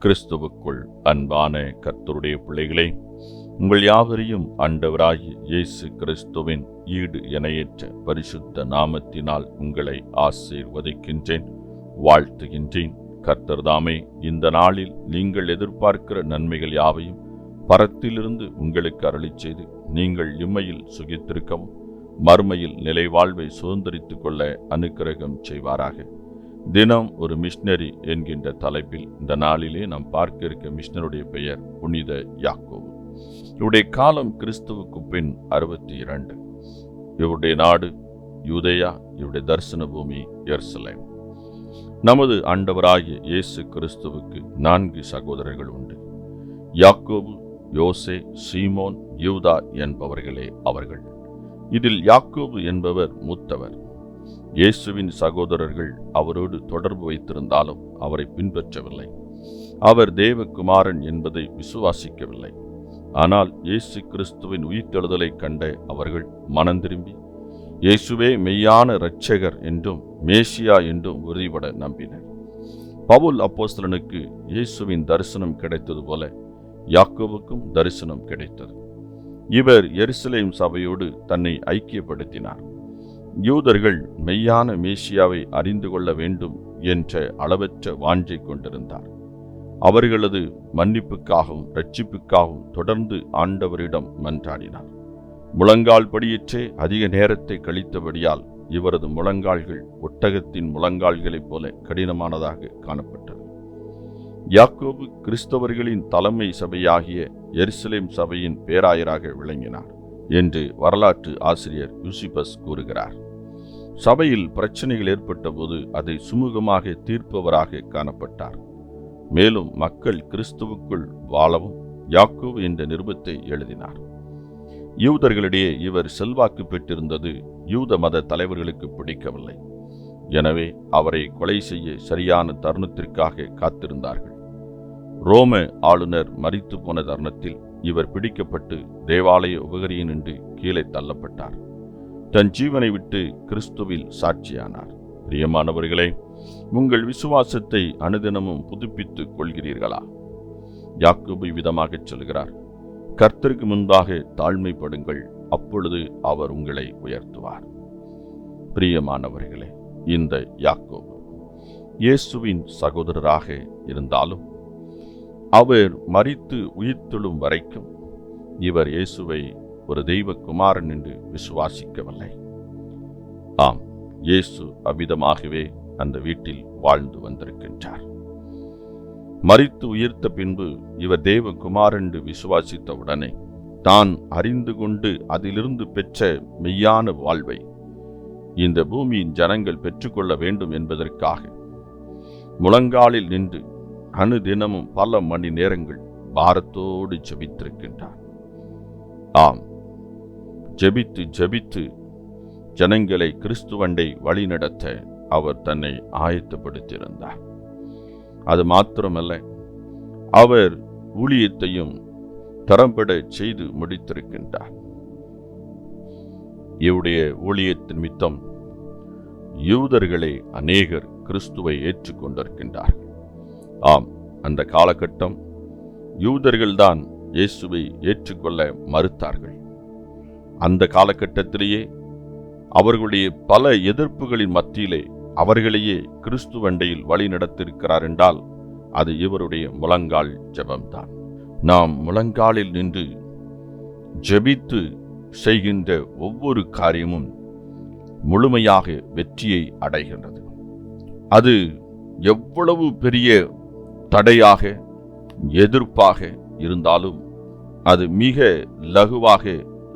கிறிஸ்துவுக்குள் அன்பான கர்த்தருடைய பிள்ளைகளே, உங்கள் யாவரையும் ஆண்டவராகிய இயேசு கிறிஸ்துவின் ஈடு இணையற்ற பரிசுத்த நாமத்தினால் உங்களை ஆசீர்வதிக்கின்றேன், வாழ்த்துகின்றேன். கர்த்தர் தாமே இந்த நாளில் நீங்கள் எதிர்பார்க்கிற நன்மைகள் யாவையும் பரத்திலிருந்து உங்களுக்கு அருளிச் செய்து நீங்கள் இம்மையில் சுகித்திருக்கவும் மறுமையில் நிலைவாழ்வை சுதந்திரித்துக் கொள்ள அனுக்கிரகம் செய்வாராக. தினம் ஒரு மிஷனரி என்கின்ற தலைப்பில் இந்த நாளிலே நாம் பார்க்க இருக்க மிஷனருடைய பெயர் புனித யாக்கோபு. இவருடைய காலம் கிறிஸ்துவுக்கு பின் 62. இவருடைய நாடு யூதேயா, இவருடைய தரிசன பூமி எருசலேம். நமது ஆண்டவராகிய இயேசு கிறிஸ்துவுக்கு 4 சகோதரர்கள் உண்டு. யாக்கோபு, யோசே, சீமோன், யூதா என்பவர்களே அவர்கள். இதில் யாக்கோபு என்பவர் மூத்தவர். இயேசுவின் சகோதரர்கள் அவரோடு தொடர்பு வைத்திருந்தாலும் அவரை பின்பற்றவில்லை. அவர் தேவகுமாரன் என்பதை விசுவாசிக்கவில்லை. ஆனால் இயேசு கிறிஸ்துவின் உயிர்த்தெழுதலை கண்ட அவர்கள் மனம் திரும்பி இயேசுவே மெய்யான இரட்சகர் என்றும் மேசியா என்றும் உறுதிபட நம்பினர். பவுல் அப்போஸ்தலனுக்கு இயேசுவின் தரிசனம் கிடைத்தது போல யாக்கோபுக்கும் தரிசனம் கிடைத்தது. இவர் எருசலேம் சபையோடு தன்னை ஐக்கியப்படுத்தினார். யூதர்கள் மெய்யான மேசியாவை அறிந்து கொள்ள வேண்டும் என்ற அளவற்ற வாஞ்சை கொண்டிருந்தார். அவர்களது மன்னிப்புக்காகவும் இரட்சிப்புக்காகவும் தொடர்ந்து ஆண்டவரிடம் மன்றாடினார். முழங்கால் படியிற்றே அதிக நேரத்தை கழித்தபடியால் இவரது முழங்கால்கள் ஒட்டகத்தின் முழங்கால்களைப் போல கடினமானதாக காணப்பட்டது. யாக்கோபு கிறிஸ்தவர்களின் தலைமை சபையாகிய எருசலேம் சபையின் பேராயராக விளங்கினார் என்று வரலாற்று ஆசிரியர் யூசிபஸ் கூறுகிறார். சபையில் பிரச்சனைகள் ஏற்பட்ட போது அதை சுமூகமாக தீர்ப்பவராக காணப்பட்டார். மேலும் மக்கள் கிறிஸ்துவுக்குள் வாழவும் யாக்கோபு என்ற நிருபத்தை எழுதினார். யூதர்களிடையே இவர் செல்வாக்கு பெற்றிருந்தது யூத மத தலைவர்களுக்கு பிடிக்கவில்லை. எனவே அவரை கொலை செய்ய சரியான தருணத்திற்காக காத்திருந்தார்கள். ரோம ஆளுநர் மரித்து போன தருணத்தில் இவர் பிடிக்கப்பட்டு தேவாலய உபகரியினின்று கீழே தள்ளப்பட்டார். தன் ஜீவனை விட்டு கிறிஸ்துவில் சாட்சியானார். பிரியமானவர்களே, உங்கள் விசுவாசத்தை அனுதினமும் புதுப்பித்துக் கொள்கிறீர்களா? யாக்கோபு விதமாக சொல்கிறார், கர்த்தருக்கு முன்பாக தாழ்மைப்படுங்கள், அப்பொழுது அவர் உங்களை உயர்த்துவார். பிரியமானவர்களே, இந்த யாக்கோபு இயேசுவின் சகோதரராக இருந்தாலும் அவர் மரித்து உயிர்த்தெழும் வரைக்கும் இவர் இயேசுவை ஒரு தெய்வ குமாரன் என்று விசுவாசிக்கவில்லை. ஆம், இயேசு அவ்விதமாகவே அந்த வீட்டில் வாழ்ந்து வந்திருக்கின்றார். மரித்து உயிர்த்த பின்பு இவர் தெய்வ குமாரன் என்று விசுவாசித்தவுடனே தான் அறிந்து கொண்டு அதிலிருந்து பெற்ற மெய்யான வாழ்வை இந்த பூமியின் ஜனங்கள் பெற்றுக்கொள்ள வேண்டும் என்பதற்காக முழங்காலில் நின்று அனுதினமும் பல மணி நேரங்கள் பாரத்தோடு ஜெபித்திருக்கின்றார். ஆம், ஜெபித்து ஜெபித்து ஜனங்களை கிறிஸ்துவண்டை வழிநடத்த அவர் தன்னை ஆயத்தப்படுத்தியிருந்தார். அது மாத்திரமல்ல, அவர் ஊழியத்தையும் தரம்பட செய்து முடித்திருக்கின்றார். இவருடைய ஊழியத்தின் நிமித்தம் யூதர்களே அநேகர் கிறிஸ்துவை ஏற்றுக்கொண்டிருக்கின்றார்கள். ஆம், அந்த காலகட்டம் யூதர்கள்தான் இயேசுவை ஏற்றுக்கொள்ள மறுத்தார்கள். அந்த காலகட்டத்திலேயே அவர்களுடைய பல எதிர்ப்புகளின் மத்தியிலே அவர்களையே கிறிஸ்துவண்டையில் வழி நடத்தியிருக்கிறார் என்றால் அது இவருடைய முழங்கால் ஜெபம்தான். நாம் முழங்காலில் நின்று ஜெபித்து செய்கின்ற ஒவ்வொரு காரியமும் முழுமையாக வெற்றியை அடைகின்றது. அது எவ்வளவு பெரிய தடையாக எதிர்ப்பாக இருந்தாலும் அது மிக லகுவாக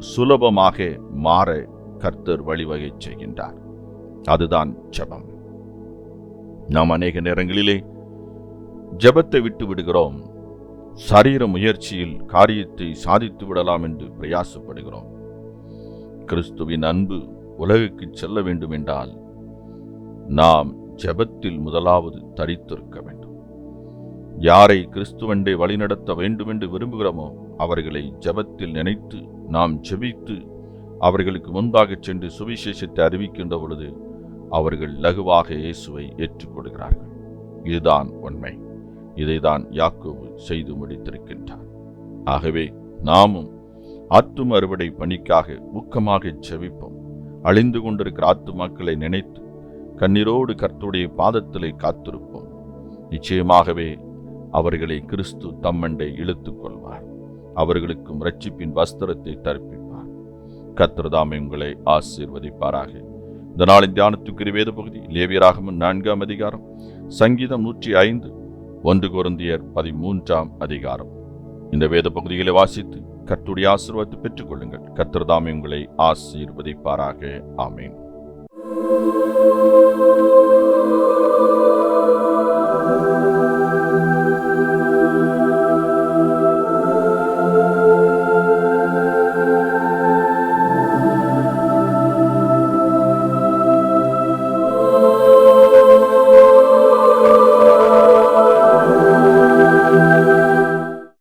சுலபமாக மாற கர்த்தர் வழிவகை செய்கின்றார். அதுதான் ஜெபம். நாம் அநேக நேரங்களிலே ஜெபத்தை விட்டு விடுகிறோம். சரீர முயற்சியில் காரியத்தை சாதித்து விடலாம் என்று பிரயாசப்படுகிறோம். கிறிஸ்துவின் அன்பு உலகுக்கு செல்ல வேண்டும் என்றால் நாம் ஜெபத்தில் முதலாவது தரித்திருக்க வேண்டும். யாரை கிறிஸ்துவண்டை வழிநடத்த வேண்டும் என்று விரும்புகிறோமோ அவர்களை ஜெபத்தில் நினைத்து நாம் ஜெபித்து அவர்களுக்கு முன்பாக சென்று சுவிசேஷத்தை அறிவிக்கின்ற பொழுது அவர்கள் லகுவாக இயேசுவை ஏற்றுக்கொள்கிறார்கள். இதுதான் உண்மை. இதைதான் யாக்கோபு செய்து முடித்திருக்கின்றார். ஆகவே நாமும் ஆத்தும அறுவடை பணிக்காக ஊக்கமாக செபிப்போம். அழிந்து கொண்டிருக்கிற ஆத்துமாக்களை நினைத்து கண்ணீரோடு கர்த்தருடைய பாதத்திலே காத்திருப்போம். நிச்சயமாகவே அவர்களை கிறிஸ்து தம்மண்டை இழுத்துக் கொள்வார். அவர்களுக்கும் இரட்சிப்பின் வஸ்திரத்தை தரிப்பிப்பார். கர்த்தர் தாமே உங்களை ஆசீர்வதிப்பாராக. இந்த நாளின் தியானத்துக்குரிய வேத பகுதி லேவியராகமம் 4ஆம் அதிகாரம், சங்கீதம் 105, 1 கொரிந்தியர் 13ஆம் அதிகாரம். இந்த வேத பகுதிகளை வாசித்து கர்த்தருடைய ஆசீர்வாதத்தை பெற்றுக் கொள்ளுங்கள். கர்த்தர் தாமே உங்களை ஆசீர்வதிப்பாராக. ஆமென்.